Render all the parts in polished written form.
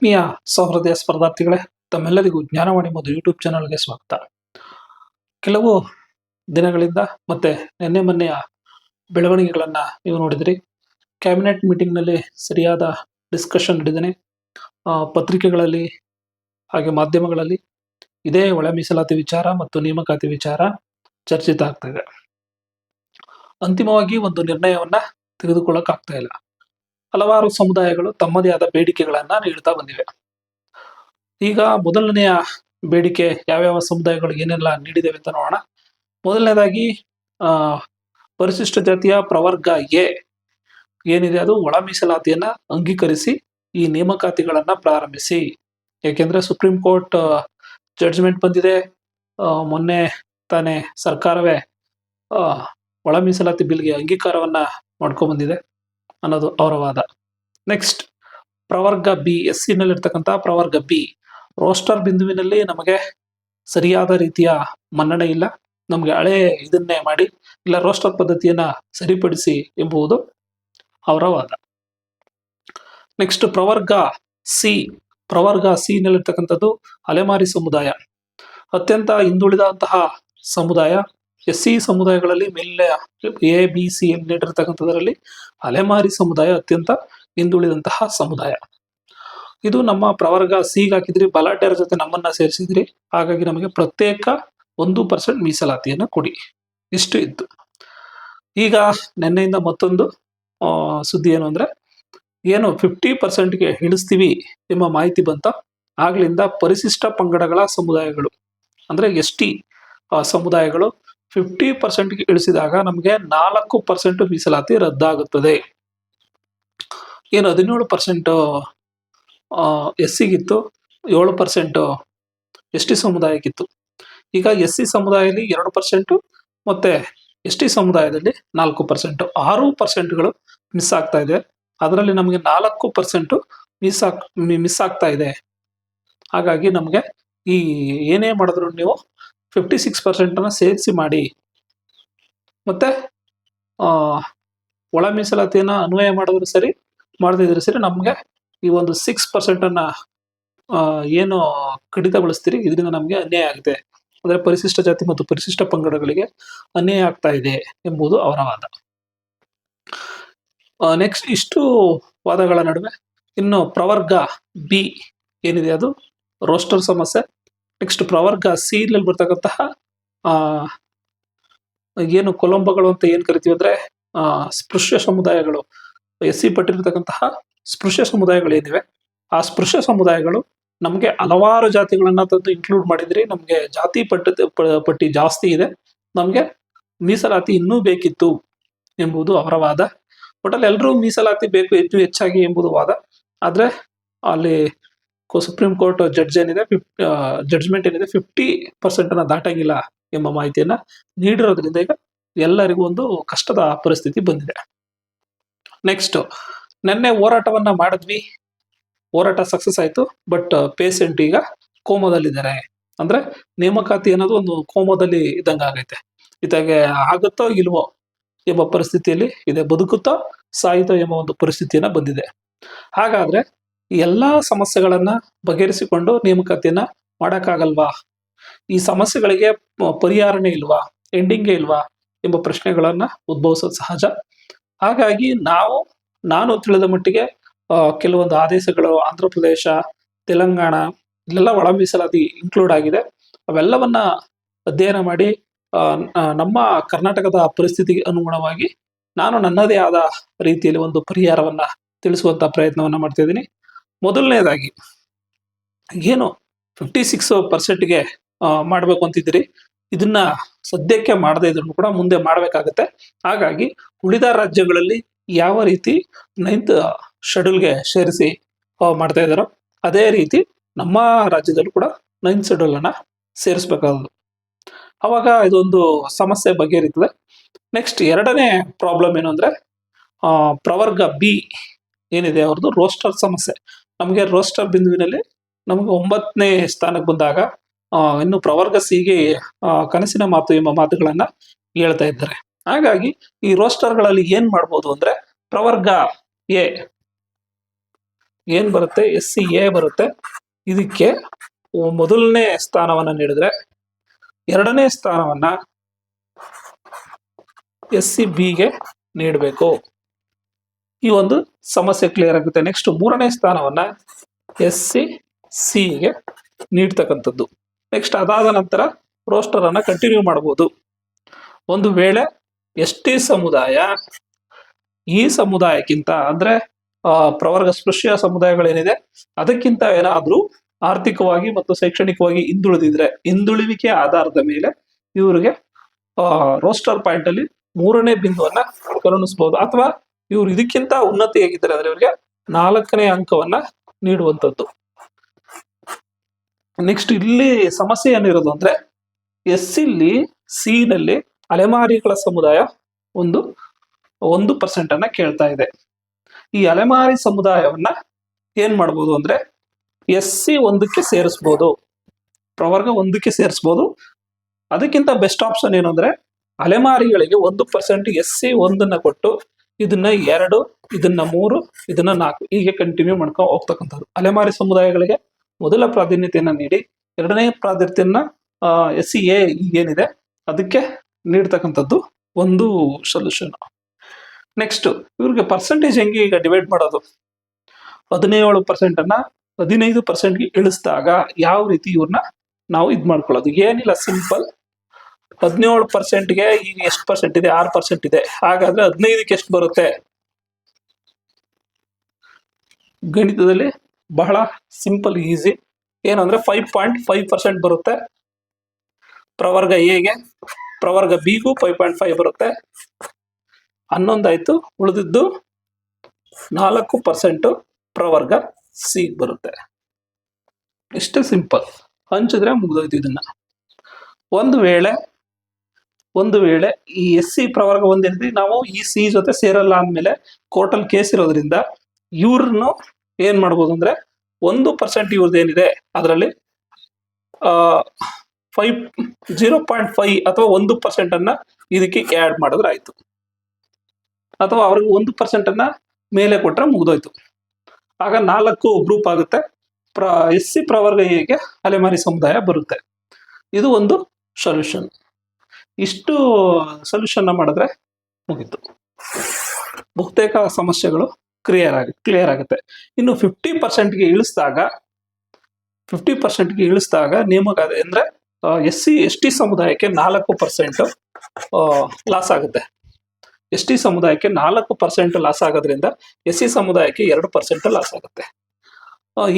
ಆತ್ಮೀಯ ಸಹೃದಯ ಸ್ಪರ್ಧಾರ್ಥಿಗಳೇ, ತಮ್ಮೆಲ್ಲರಿಗೂ ಜ್ಞಾನವಾಣಿ ಮತ್ತು ಯೂಟ್ಯೂಬ್ ಚಾನಲ್ಗೆ ಸ್ವಾಗತ. ಕೆಲವು ದಿನಗಳಿಂದ ಮತ್ತೆ ನಿನ್ನೆ ಮೊನ್ನೆಯ ಬೆಳವಣಿಗೆಗಳನ್ನ ನೀವು ನೋಡಿದ್ರಿ. ಕ್ಯಾಬಿನೆಟ್ ಮೀಟಿಂಗ್ನಲ್ಲಿ ಸರಿಯಾದ ಡಿಸ್ಕಷನ್ ನಡೆದಿದೆ. ಪತ್ರಿಕೆಗಳಲ್ಲಿ ಹಾಗೆ ಮಾಧ್ಯಮಗಳಲ್ಲಿ ಇದೇ ಒಳ ಮೀಸಲಾತಿ ವಿಚಾರ ಮತ್ತು ನೇಮಕಾತಿ ವಿಚಾರ ಚರ್ಚಿತ ಆಗ್ತಾ ಇದೆ. ಅಂತಿಮವಾಗಿ ಒಂದು ನಿರ್ಣಯವನ್ನ ತೆಗೆದುಕೊಳ್ಳಕ್ಕಾಗ್ತಾ ಇಲ್ಲ. ಹಲವಾರು ಸಮುದಾಯಗಳು ತಮ್ಮದೇ ಆದ ಬೇಡಿಕೆಗಳನ್ನ ನೀಡ್ತಾ ಬಂದಿವೆ. ಈಗ ಮೊದಲನೆಯ ಬೇಡಿಕೆ ಯಾವ್ಯಾವ ಸಮುದಾಯಗಳು ಏನೆಲ್ಲ ನೀಡಿದ್ದೇವೆ ಅಂತ ನೋಡೋಣ. ಮೊದಲನೇದಾಗಿ ಪರಿಶಿಷ್ಟ ಜಾತಿಯ ಪ್ರವರ್ಗ ಎ ಏನಿದೆ ಅದು ಒಳ ಮೀಸಲಾತಿಯನ್ನ ಅಂಗೀಕರಿಸಿ ಈ ನೇಮಕಾತಿಗಳನ್ನ ಪ್ರಾರಂಭಿಸಿ. ಯಾಕೆಂದ್ರೆ ಸುಪ್ರೀಂ ಕೋರ್ಟ್ ಜಡ್ಜ್ಮೆಂಟ್ ಬಂದಿದೆ. ಮೊನ್ನೆ ತಾನೇ ಸರ್ಕಾರವೇ ಒಳ ಮೀಸಲಾತಿ ಬಿಲ್ಗೆ ಅಂಗೀಕಾರವನ್ನ ಮಾಡ್ಕೊಂಡ್ ಬಂದಿದೆ ಅನ್ನೋದು ಅವರ ವಾದ. ನೆಕ್ಸ್ಟ್, ಪ್ರವರ್ಗ ಬಿ, SC ನಲ್ಲಿ ಇರ್ತಕ್ಕಂಥ ಪ್ರವರ್ಗ ಬಿ, ರೋಸ್ಟರ್ ಬಿಂದುವಿನಲ್ಲಿ ನಮಗೆ ಸರಿಯಾದ ರೀತಿಯ ಮನ್ನಣೆ ಇಲ್ಲ, ನಮಗೆ ಹಳೆ ಇದನ್ನೇ ಮಾಡಿ ಇಲ್ಲ ರೋಸ್ಟರ್ ಪದ್ಧತಿಯನ್ನ ಸರಿಪಡಿಸಿ ಎಂಬುದು ಅವರ ವಾದ. ನೆಕ್ಸ್ಟ್, ಪ್ರವರ್ಗ ಸಿ, ಪ್ರವರ್ಗ ಸಿ ನಲ್ಲಿರ್ತಕ್ಕಂಥದ್ದು ಅಲೆಮಾರಿ ಸಮುದಾಯ, ಅತ್ಯಂತ ಹಿಂದುಳಿದಂತಹ ಸಮುದಾಯ. SC ಸಮುದಾಯಗಳಲ್ಲಿ ಮೇಲೆ ABC ನೀಡಿರ್ತಕ್ಕಂಥದ್ರಲ್ಲಿ ಅಲೆಮಾರಿ ಸಮುದಾಯ ಅತ್ಯಂತ ಹಿಂದುಳಿದಂತಹ ಸಮುದಾಯ. ಇದು ನಮ್ಮ ಪ್ರವರ್ಗ ಸಿಗೆ ಹಾಕಿದ್ರಿ, ಬಲಾಢ್ಯರ ಜೊತೆ ನಮ್ಮನ್ನ ಸೇರಿಸಿದ್ರಿ, ಹಾಗಾಗಿ ನಮಗೆ ಪ್ರತ್ಯೇಕ 1% ಮೀಸಲಾತಿಯನ್ನು ಕೊಡಿ, ಇಷ್ಟು ಇತ್ತು. ಈಗ ನಿನ್ನೆಯಿಂದ ಮತ್ತೊಂದು ಸುದ್ದಿ ಏನು ಅಂದ್ರೆ, ಏನು 50%ಗೆ ಇಳಿಸ್ತೀವಿ ಎಂಬ ಮಾಹಿತಿ ಬಂತ. ಆಗ್ಲಿಂದ ಪರಿಶಿಷ್ಟ ಪಂಗಡಗಳ ಸಮುದಾಯಗಳು ಅಂದ್ರೆ ST ಸಮುದಾಯಗಳು 50%ಗೆ ಇಳಿಸಿದಾಗ ನಮಗೆ 4% ಮೀಸಲಾತಿ ರದ್ದಾಗುತ್ತದೆ. ಏನು 17% SCಗಿತ್ತು, 7% ST ಸಮುದಾಯಕ್ಕಿತ್ತು. ಈಗ SC ಸಮುದಾಯದಲ್ಲಿ 2% ಮತ್ತೆ ST ಸಮುದಾಯದಲ್ಲಿ 4%, 6%ಗಳು ಮಿಸ್ ಆಗ್ತಾ ಇದೆ. ಅದರಲ್ಲಿ ನಮಗೆ 4% ಮಿಸ್ ಆಗ್ತಾ ಇದೆ. ಹಾಗಾಗಿ ನಮಗೆ ಈ ಏನೇ ಮಾಡಿದ್ರು ನೀವು 56% ಸೇರಿಸಿ ಮಾಡಿ, ಮತ್ತೆ ಒಳ ಮೀಸಲಾತಿಯನ್ನ ಅನ್ವಯ ಮಾಡಿದ್ರು ಸರಿ, ಮಾಡದಿದ್ರು ಸರಿ, ನಮ್ಗೆ ಈ ಒಂದು 6% ಏನು ಕಡಿತಗೊಳಿಸ್ತೀರಿ, ಇದರಿಂದ ನಮ್ಗೆ ಅನ್ಯಾಯ ಆಗುತ್ತೆ. ಅಂದ್ರೆ ಪರಿಶಿಷ್ಟ ಜಾತಿ ಮತ್ತು ಪರಿಶಿಷ್ಟ ಪಂಗಡಗಳಿಗೆ ಅನ್ಯಾಯ ಆಗ್ತಾ ಇದೆ ಎಂಬುದು ಅವರ ವಾದ. ನೆಕ್ಸ್ಟ್, ಇಷ್ಟು ವಾದಗಳ ನಡುವೆ ಇನ್ನು ಪ್ರವರ್ಗ ಬಿ ಏನಿದೆ ಅದು ರೋಸ್ಟರ್ ಸಮಸ್ಯೆ. ನೆಕ್ಸ್ಟ್, ಪ್ರವರ್ಗ ಸಿ ನಲ್ಲಿ ಬರ್ತಕ್ಕಂತಹ ಏನು ಕೊಲಂಬಗಳು ಅಂತ ಏನ್ ಕರಿತೀವಿ ಅಂದ್ರೆ ಸ್ಪೃಶ್ಯ ಸಮುದಾಯಗಳು, SC ಪಟ್ಟಿರ್ತಕ್ಕಂತಹ ಸ್ಪೃಶ್ಯ ಸಮುದಾಯಗಳು ಏನಿವೆ, ಆ ಸ್ಪೃಶ್ಯ ಸಮುದಾಯಗಳು ನಮ್ಗೆ ಹಲವಾರು ಜಾತಿಗಳನ್ನ ತಂದು ಇನ್ಕ್ಲೂಡ್ ಮಾಡಿದ್ರಿ, ನಮ್ಗೆ ಜಾತಿ ಪಟ್ಟಿ ಜಾಸ್ತಿ ಇದೆ, ನಮ್ಗೆ ಮೀಸಲಾತಿ ಇನ್ನೂ ಬೇಕಿತ್ತು ಎಂಬುದು ಅವರ ವಾದ. ಒಟ್ಟಲ್ಲಿ ಎಲ್ಲರೂ ಮೀಸಲಾತಿ ಬೇಕು ಹೆಚ್ಚಾಗಿ ಎಂಬುದು ವಾದ. ಆದ್ರೆ ಅಲ್ಲಿ ಸುಪ್ರೀಂ ಕೋರ್ಟ್ ಜಡ್ಜ್ಮೆಂಟ್ ಏನಿದೆ 50% ದಾಟಂಗಿಲ್ಲ ಎಂಬ ಮಾಹಿತಿಯನ್ನ ನೀಡಿರೋದ್ರಿಂದ ಈಗ ಎಲ್ಲರಿಗೂ ಒಂದು ಕಷ್ಟದ ಪರಿಸ್ಥಿತಿ ಬಂದಿದೆ. ನೆಕ್ಸ್ಟ್, ನಿನ್ನೆ ಹೋರಾಟವನ್ನ ಮಾಡಿದ್ವಿ, ಹೋರಾಟ ಸಕ್ಸಸ್ ಆಯ್ತು. ಬಟ್ ಪೇಷಂಟ್ ಈಗ ಕೋಮದಲ್ಲಿದ್ದಾರೆ. ಅಂದ್ರೆ ನೇಮಕಾತಿ ಅನ್ನೋದು ಒಂದು ಕೋಮದಲ್ಲಿ ಇದ್ದಂಗ ಆಗೈತೆ. ಇದಾಗೆ ಆಗುತ್ತೋ ಇಲ್ವೋ ಎಂಬ ಪರಿಸ್ಥಿತಿಯಲ್ಲಿ ಇದೆ, ಬದುಕುತ್ತೋ ಸಾಯಿತೋ ಎಂಬ ಒಂದು ಪರಿಸ್ಥಿತಿಯನ್ನ ಬಂದಿದೆ. ಹಾಗಾದ್ರೆ ಈ ಎಲ್ಲಾ ಸಮಸ್ಯೆಗಳನ್ನ ಬಗೆಹರಿಸಿಕೊಂಡು ನೇಮಕಾತಿಯನ್ನ ಮಾಡಕ್ಕಾಗಲ್ವಾ? ಈ ಸಮಸ್ಯೆಗಳಿಗೆ ಪರಿಹಾರನೇ ಇಲ್ವಾ, ಎಂಡಿಂಗೇ ಇಲ್ವಾ ಎಂಬ ಪ್ರಶ್ನೆಗಳನ್ನ ಉದ್ಭವಿಸೋದು ಸಹಜ. ಹಾಗಾಗಿ ನಾನು ತಿಳಿದ ಮಟ್ಟಿಗೆ ಕೆಲವೊಂದು ಆದೇಶಗಳು ಆಂಧ್ರ ಪ್ರದೇಶ, ತೆಲಂಗಾಣ ಇಲ್ಲೆಲ್ಲ ಒಳ ಮೀಸಲಾತಿ ಇನ್ಕ್ಲೂಡ್ ಆಗಿದೆ. ಅವೆಲ್ಲವನ್ನ ಅಧ್ಯಯನ ಮಾಡಿ ನಮ್ಮ ಕರ್ನಾಟಕದ ಪರಿಸ್ಥಿತಿಗೆ ಅನುಗುಣವಾಗಿ ನಾನು ನನ್ನದೇ ಆದ ರೀತಿಯಲ್ಲಿ ಒಂದು ಪರಿಹಾರವನ್ನ ತಿಳಿಸುವಂತ ಪ್ರಯತ್ನವನ್ನ ಮಾಡ್ತಾ ಇದ್ದೀನಿ. ಮೊದಲನೇದಾಗಿ, ಏನು 56%ಗೆ ಮಾಡ್ಬೇಕು ಅಂತಿದ್ದೀರಿ, ಇದನ್ನ ಸದ್ಯಕ್ಕೆ ಮಾಡದೇ ಇದ್ರು ಕೂಡ ಮುಂದೆ ಮಾಡ್ಬೇಕಾಗತ್ತೆ. ಹಾಗಾಗಿ ಉಳಿದ ರಾಜ್ಯಗಳಲ್ಲಿ ಯಾವ ರೀತಿ 9th ಶೆಡ್ಯೂಲ್ಗೆ ಸೇರಿಸಿ ಮಾಡ್ತಾ ಇದ್ದಾರೋ ಅದೇ ರೀತಿ ನಮ್ಮ ರಾಜ್ಯದಲ್ಲೂ ಕೂಡ 9th ಶೆಡ್ಯೂಲ್ ಅನ್ನ ಸೇರಿಸ್ಬೇಕಾದ್ರು, ಅವಾಗ ಇದೊಂದು ಸಮಸ್ಯೆ ಬಗೆಹರಿತದೆ. ನೆಕ್ಸ್ಟ್, ಎರಡನೇ ಪ್ರಾಬ್ಲಮ್ ಏನು ಅಂದ್ರೆ ಪ್ರವರ್ಗ ಬಿ ಏನಿದೆ ಅವ್ರದ್ದು ರೋಸ್ಟರ್ ಸಮಸ್ಯೆ. ನಮಗೆ ರೋಸ್ಟರ್ ಬಿಂದುವಿನಲ್ಲಿ ನಮಗೆ 9ನೇ ಸ್ಥಾನಕ್ಕೆ ಬಂದಾಗ ಇನ್ನು ಪ್ರವರ್ಗ ಸಿಗೆ ಕನಸಿನ ಮಾತು ಎಂಬ ಮಾತುಗಳನ್ನ ಹೇಳ್ತಾ ಇದ್ದಾರೆ. ಹಾಗಾಗಿ ಈ ರೋಸ್ಟರ್ಗಳಲ್ಲಿ ಏನ್ ಮಾಡ್ಬೋದು ಅಂದ್ರೆ, ಪ್ರವರ್ಗ ಎ ಏನ್ ಬರುತ್ತೆ, SC A ಬರುತ್ತೆ. ಇದಕ್ಕೆ ಮೊದಲನೇ ಸ್ಥಾನವನ್ನ ನೀಡಿದ್ರೆ ಎರಡನೇ ಸ್ಥಾನವನ್ನ SCBಗೆ ನೀಡಬೇಕು. ಈ ಒಂದು ಸಮಸ್ಯೆ ಕ್ಲಿಯರ್ ಆಗುತ್ತೆ. ನೆಕ್ಸ್ಟ್ ಮೂರನೇ ಸ್ಥಾನವನ್ನ SCCಗೆ ನೀಡ್ತಕ್ಕಂಥದ್ದು. ನೆಕ್ಸ್ಟ್ ಅದಾದ ನಂತರ ರೋಸ್ಟರ್ ಅನ್ನ ಕಂಟಿನ್ಯೂ ಮಾಡಬಹುದು. ಒಂದು ವೇಳೆ ST ಸಮುದಾಯ ಈ ಸಮುದಾಯಕ್ಕಿಂತ ಅಂದ್ರೆ ಪ್ರವರ್ಗ ಸ್ಪೃಶ್ಯ ಸಮುದಾಯಗಳೇನಿದೆ ಅದಕ್ಕಿಂತ ಏನಾದ್ರೂ ಆರ್ಥಿಕವಾಗಿ ಮತ್ತು ಶೈಕ್ಷಣಿಕವಾಗಿ ಹಿಂದುಳಿವಿಕೆ ಆಧಾರದ ಮೇಲೆ ಇವರಿಗೆ ರೋಸ್ಟರ್ ಪಾಯಿಂಟ್ ಅಲ್ಲಿ 3ನೇ ಬಿಂದುವನ್ನ ಕರುಣಿಸಬಹುದು. ಅಥವಾ ಇವ್ರು ಇದಕ್ಕಿಂತ ಉನ್ನತಿಯಾಗಿದ್ದಾರೆ ಅಂದ್ರೆ ಇವರಿಗೆ 4ನೇ ಅಂಕವನ್ನ ನೀಡುವಂಥದ್ದು. ನೆಕ್ಸ್ಟ್ ಇಲ್ಲಿ ಸಮಸ್ಯೆ ಏನಿರೋದು ಅಂದ್ರೆ SC ನಲ್ಲಿ ಅಲೆಮಾರಿಗಳ ಸಮುದಾಯ 1% ಅನ್ನ ಕೇಳ್ತಾ ಇದೆ. ಈ ಅಲೆಮಾರಿ ಸಮುದಾಯವನ್ನ ಏನ್ ಮಾಡ್ಬೋದು ಅಂದ್ರೆ SC1ಕ್ಕೆ ಸೇರಿಸ್ಬೋದು, ಪ್ರವರ್ಗ 1ಕ್ಕೆ ಸೇರಿಸ್ಬೋದು. ಅದಕ್ಕಿಂತ ಬೆಸ್ಟ್ ಆಪ್ಷನ್ ಏನು ಅಂದ್ರೆ ಅಲೆಮಾರಿಗಳಿಗೆ 1% SC1 ಕೊಟ್ಟು ಇದನ್ನ 2, ಇದನ್ನ 3, ಇದನ್ನ 4 ಹೀಗೆ ಕಂಟಿನ್ಯೂ ಮಾಡ್ಕೊಂಡು ಹೋಗ್ತಕ್ಕಂಥದ್ದು. ಅಲೆಮಾರಿ ಸಮುದಾಯಗಳಿಗೆ ಮೊದಲ ಪ್ರಾಧಾನ್ಯತೆಯನ್ನ ನೀಡಿ ಎರಡನೇ ಪ್ರಾಧಾನ್ಯತೆಯನ್ನ SCA ಏನಿದೆ ಅದಕ್ಕೆ ನೀಡ್ತಕ್ಕಂಥದ್ದು ಒಂದು ಸೊಲ್ಯೂಷನ್. ನೆಕ್ಸ್ಟ್ ಇವ್ರಿಗೆ ಪರ್ಸೆಂಟೇಜ್ ಹೆಂಗೆ ಈಗ ಡಿವೈಡ್ ಮಾಡೋದು? 17% ಅನ್ನ 15%ಗೆ ಇಳಿಸಿದಾಗ ಯಾವ ರೀತಿ ಇವ್ರನ್ನ ನಾವು ಮಾಡ್ಕೊಳ್ಳೋದು? ಏನಿಲ್ಲ, ಸಿಂಪಲ್. 17%ಗೆ ಈಗ ಎಷ್ಟು ಪರ್ಸೆಂಟ್ ಇದೆ? 6% ಇದೆ. ಹಾಗಾದ್ರೆ 15ಕ್ಕೆ ಎಷ್ಟು ಬರುತ್ತೆ? ಗಣಿತದಲ್ಲಿ ಬಹಳ ಸಿಂಪಲ್, ಈಸಿ. ಏನಂದ್ರೆ 5.5% ಬರುತ್ತೆ ಪ್ರವರ್ಗ ಎಗೆ, ಪ್ರವರ್ಗ ಬಿಗೂ 5.5 ಬರುತ್ತೆ. 11 ಆಯ್ತು, ಉಳಿದಿದ್ದು 4% ಪ್ರವರ್ಗ ಸಿ ಬರುತ್ತೆ. ಇಷ್ಟೇ ಸಿಂಪಲ್, ಹಂಚಿದ್ರೆ ಮುಗಿದೋಯ್ತು ಇದನ್ನ. ಒಂದು ವೇಳೆ ಈ SC ಪ್ರವರ್ಗ ಒಂದೇನಿದೆ ನಾವು ಈ C ಜೊತೆ ಸೇರಲ್ಲ ಅಂದ್ಮೇಲೆ ಕೋರ್ಟಲ್ ಕೇಸ್ ಇರೋದ್ರಿಂದ ಇವ್ರನ್ನು ಏನ್ ಮಾಡ್ಬೋದು ಅಂದ್ರೆ 1% ಇವ್ರದ್ದು ಏನಿದೆ ಅದರಲ್ಲಿ 0.5 ಅಥವಾ 1% ಅನ್ನ ಇದಕ್ಕೆ ಆಡ್ ಮಾಡಿದ್ರೆ ಆಯ್ತು. ಅಥವಾ ಅವ್ರಿಗೆ 1% ಅನ್ನ ಮೇಲೆ ಕೊಟ್ರೆ ಮುಗಿದೋಯ್ತು. ಆಗ 4 ಗ್ರೂಪ್ ಆಗುತ್ತೆ. SC ಪ್ರವರ್ಗ ಎಗೆ ಅಲೆಮಾರಿ ಸಮುದಾಯ ಬರುತ್ತೆ. ಇದು ಒಂದು ಸೊಲ್ಯೂಷನ್. ಇಷ್ಟು ಸೊಲ್ಯೂಷನ್ ಮಾಡಿದ್ರೆ ಮುಗೀತು, ಬಹುತೇಕ ಸಮಸ್ಯೆಗಳು ಕ್ಲಿಯರ್ ಆಗುತ್ತೆ. ಇನ್ನು 50%ಗೆ ಇಳಿಸಿದಾಗ ನೇಮಕಾತಿ ಅಂದ್ರೆ ST ಸಮುದಾಯಕ್ಕೆ 4% ಲಾಸ್ ಆಗುತ್ತೆ. ST ಸಮುದಾಯಕ್ಕೆ 4% ಲಾಸ್ ಆಗೋದ್ರಿಂದ SC ಸಮುದಾಯಕ್ಕೆ 2% ಲಾಸ್ ಆಗುತ್ತೆ.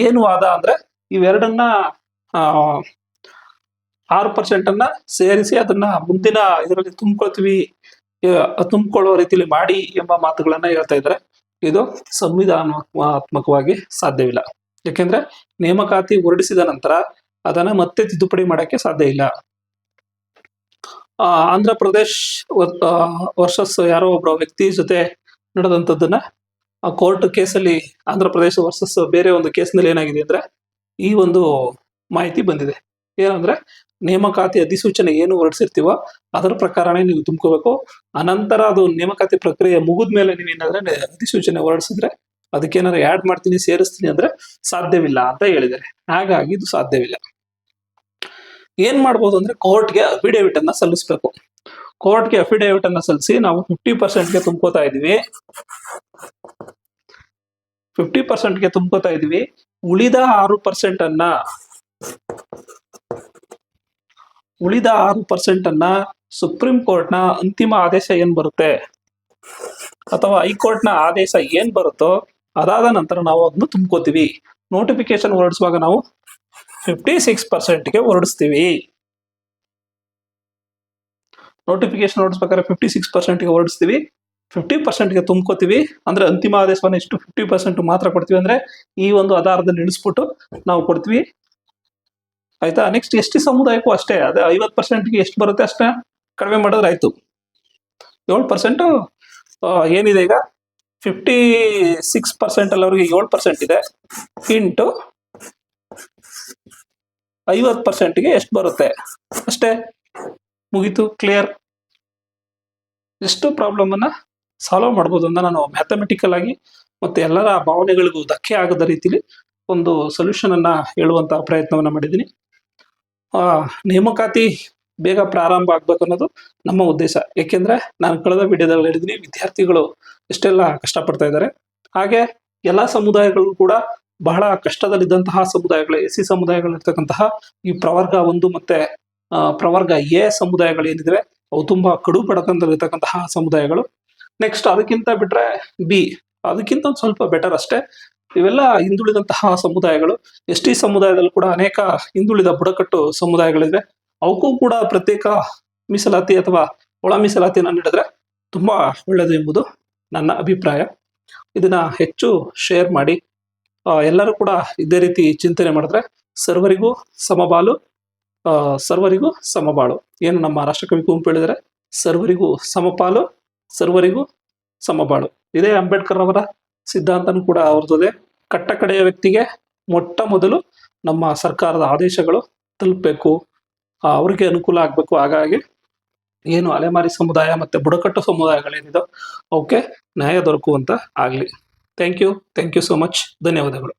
ಏನು ವಾದ ಅಂದ್ರೆ ಇವೆರಡನ್ನ 6% ಅನ್ನ ಸೇರಿಸಿ ಅದನ್ನ ಮುಂದಿನ ಇದರಲ್ಲಿ ತುಂಬಿಕೊಳ್ಳುವ ರೀತಿಯಲ್ಲಿ ಮಾಡಿ ಎಂಬ ಮಾತುಗಳನ್ನ ಹೇಳ್ತಾ ಇದ್ದಾರೆ. ಇದು ಸಂವಿಧಾನಾತ್ಮಕವಾಗಿ ಸಾಧ್ಯವಿಲ್ಲ. ಯಾಕೆಂದ್ರೆ ನೇಮಕಾತಿ ಹೊರಡಿಸಿದ ನಂತರ ಅದನ್ನ ಮತ್ತೆ ತಿದ್ದುಪಡಿ ಮಾಡಕ್ಕೆ ಸಾಧ್ಯ ಇಲ್ಲ. ಆಂಧ್ರ ಪ್ರದೇಶ್ ವರ್ಸಸ್ ಯಾರೋ ಒಬ್ಬ ವ್ಯಕ್ತಿ ಜೊತೆ ನಡೆದಂಥದ್ದನ್ನ ಕೋರ್ಟ್ ಕೇಸಲ್ಲಿ ಆಂಧ್ರ ಪ್ರದೇಶ ವರ್ಸಸ್ ಬೇರೆ ಒಂದು ಕೇಸ್ನಲ್ಲಿ ಏನಾಗಿದೆ ಅಂದ್ರೆ ಈ ಒಂದು ಮಾಹಿತಿ ಬಂದಿದೆ. ಏನಂದ್ರೆ ನೇಮಕಾತಿ ಅಧಿಸೂಚನೆ ಏನು ಹೊರಡಿಸಿರ್ತೀವೋ ಅದರ ಪ್ರಕಾರನೇ ನೀವು ತುಂಬ್ಕೋಬೇಕು. ಅನಂತರ ಅದು ನೇಮಕಾತಿ ಪ್ರಕ್ರಿಯೆ ಮುಗಿದ್ಮೇಲೆ ನೀವೇನಾದ್ರೆ ಅಧಿಸೂಚನೆ ಹೊರಡಿಸಿದ್ರೆ ಅದಕ್ಕೇನಾದ್ರು ಆಡ್ ಮಾಡ್ತೀನಿ, ಸೇರಿಸ್ತೀನಿ ಅಂದ್ರೆ ಸಾಧ್ಯವಿಲ್ಲ ಅಂತ ಹೇಳಿದ್ದಾರೆ. ಹಾಗಾಗಿ ಇದು ಸಾಧ್ಯವಿಲ್ಲ. ಏನ್ ಮಾಡ್ಬೋದು ಅಂದ್ರೆ ಕೋರ್ಟ್ಗೆ ಅಫಿಡೇವಿಟ್ ಅನ್ನ ಸಲ್ಲಿಸಬೇಕು. ಕೋರ್ಟ್ಗೆ ಅಫಿಡೇವಿಟ್ ಅನ್ನ ಸಲ್ಲಿಸಿ ನಾವು 50%ಗೆ ತುಂಬ್ಕೋತಾ ಇದೀವಿ, 50%ಗೆ ತುಂಬ್ಕೋತಾ ಇದೀವಿ. ಉಳಿದ 6% ಅನ್ನ ಸುಪ್ರೀಂ ಕೋರ್ಟ್ ನ ಅಂತಿಮ ಆದೇಶ ಏನ್ ಬರುತ್ತೆ ಅಥವಾ ಹೈಕೋರ್ಟ್ ನ ಆದೇಶ ಏನ್ ಬರುತ್ತೋ ಅದಾದ ನಂತರ ನಾವು ಅದನ್ನು ತುಂಬ್ಕೋತೀವಿ. ನೋಟಿಫಿಕೇಶನ್ ಹೊರಡಿಸುವಾಗ ನಾವು 56%ಗೆ ಹೊರಡಿಸ್ತೀವಿ. ನೋಟಿಫಿಕೇಶನ್ ಹೊರಡಿಸ್ಬೇಕಾದ್ರೆ 56%ಗೆ ಹೊರಡಿಸ್ತೀವಿ, 50%ಗೆ ತುಂಬ್ಕೋತೀವಿ. ಅಂದ್ರೆ ಅಂತಿಮ ಆದೇಶವನ್ನ ಎಷ್ಟು 50% ಮಾತ್ರ ಕೊಡ್ತೀವಿ ಅಂದ್ರೆ ಈ ಒಂದು ಆಧಾರದಲ್ಲಿ ಇಳಿಸ್ಬಿಟ್ಟು ನಾವು ಕೊಡ್ತೀವಿ. ಆಯ್ತಾ? ನೆಕ್ಸ್ಟ್ ST ಸಮುದಾಯಕ್ಕೂ ಅಷ್ಟೇ, ಅದೇ 50%ಗೆ ಎಷ್ಟು ಬರುತ್ತೆ ಅಷ್ಟೇ ಕಡಿಮೆ ಮಾಡಿದ್ರೆ ಆಯ್ತು. 7% ಏನಿದೆ ಈಗ 56% ಅಲ್ಲಿ ಅವ್ರಿಗೆ 7% ಇದೆ ಇಂಟು 50%ಗೆ ಎಷ್ಟು ಬರುತ್ತೆ ಅಷ್ಟೇ, ಮುಗೀತು, ಕ್ಲಿಯರ್. ಎಷ್ಟು ಪ್ರಾಬ್ಲಮ್ ಅನ್ನ ಸಾಲ್ವ್ ಮಾಡ್ಬೋದು ಅಂತ ನಾನು ಮ್ಯಾಥಮೆಟಿಕಲ್ ಆಗಿ ಮತ್ತೆ ಎಲ್ಲರ ಭಾವನೆಗಳಿಗೂ ಧಕ್ಕೆ ಆಗದ ರೀತಿಲಿ ಒಂದು ಸೊಲ್ಯೂಷನ್ ಅನ್ನ ಹೇಳುವಂತ ಪ್ರಯತ್ನವನ್ನ ಮಾಡಿದ್ದೀನಿ. ನೇಮಕಾತಿ ಬೇಗ ಪ್ರಾರಂಭ ಆಗ್ಬೇಕು ಅನ್ನೋದು ನಮ್ಮ ಉದ್ದೇಶ. ಏಕೆಂದ್ರೆ ನಾನು ಕಳೆದ ವಿಡಿಯೋದಲ್ಲಿ ಹೇಳಿದ್ದೀನಿ, ವಿದ್ಯಾರ್ಥಿಗಳು ಎಷ್ಟೆಲ್ಲ ಕಷ್ಟಪಡ್ತಾ ಇದ್ದಾರೆ. ಹಾಗೆ ಎಲ್ಲಾ ಸಮುದಾಯಗಳು ಕೂಡ ಬಹಳ ಕಷ್ಟದಲ್ಲಿದ್ದಂತಹ ಸಮುದಾಯಗಳು, ಎಸ್ ಸಿ ಸಮುದಾಯಗಳಿರ್ತಕ್ಕಂತಹ ಈ ಪ್ರವರ್ಗ 1 ಮತ್ತೆ ಪ್ರವರ್ಗ ಎ ಸಮುದಾಯಗಳು ಏನಿದೆ ಅವು ತುಂಬಾ ಕಡು ಬಡತನದಲ್ಲಿರ್ತಕ್ಕಂತಹ ಸಮುದಾಯಗಳು. ನೆಕ್ಸ್ಟ್ ಅದಕ್ಕಿಂತ ಬಿಟ್ರೆ ಬಿ, ಅದಕ್ಕಿಂತ ಒಂದು ಸ್ವಲ್ಪ ಬೆಟರ್ ಅಷ್ಟೇ. ಇವೆಲ್ಲ ಹಿಂದುಳಿದಂತಹ ಸಮುದಾಯಗಳು. ಎಸ್ ಟಿ ಸಮುದಾಯದಲ್ಲಿ ಕೂಡ ಅನೇಕ ಹಿಂದುಳಿದ ಬುಡಕಟ್ಟು ಸಮುದಾಯಗಳಿವೆ. ಅವಕ್ಕೂ ಕೂಡ ಪ್ರತ್ಯೇಕ ಮೀಸಲಾತಿ ಅಥವಾ ಒಳ ಮೀಸಲಾತಿಯನ್ನು ನೀಡಿದ್ರೆ ತುಂಬಾ ಒಳ್ಳೆಯದು ಎಂಬುದು ನನ್ನ ಅಭಿಪ್ರಾಯ. ಇದನ್ನ ಹೆಚ್ಚು ಶೇರ್ ಮಾಡಿ. ಎಲ್ಲರೂ ಕೂಡ ಇದೇ ರೀತಿ ಚಿಂತನೆ ಮಾಡಿದ್ರೆ ಸರ್ವರಿಗೂ ಸಮಬಾಳು, ಸರ್ವರಿಗೂ ಸಮಬಾಳು. ಏನು ನಮ್ಮ ರಾಷ್ಟ್ರಕವಿ ಕುವೆಂಪು ಹೇಳಿದರೆ, ಸರ್ವರಿಗೂ ಸಮಪಾಲು, ಸರ್ವರಿಗೂ ಸಮಬಾಳು. ಇದೇ ಅಂಬೇಡ್ಕರ್ ಅವರ ಸಿದ್ಧಾಂತನೂ ಕೂಡ ಅವ್ರದ್ದೇ. ಕಟ್ಟ ಕಡೆಯ ವ್ಯಕ್ತಿಗೆ ಮೊಟ್ಟ ಮೊದಲು ನಮ್ಮ ಸರ್ಕಾರದ ಆದೇಶಗಳು ತಲುಪಬೇಕು, ಅವ್ರಿಗೆ ಅನುಕೂಲ ಆಗಬೇಕು. ಹಾಗಾಗಿ ಏನು ಅಲೆಮಾರಿ ಸಮುದಾಯ ಮತ್ತೆ ಬುಡಕಟ್ಟು ಸಮುದಾಯಗಳೇನಿದೆ ಅವಕ್ಕೆ ನ್ಯಾಯ ದೊರಕುವಂತ ಆಗ್ಲಿ. Thank you so much. ಧನ್ಯವಾದಗಳು.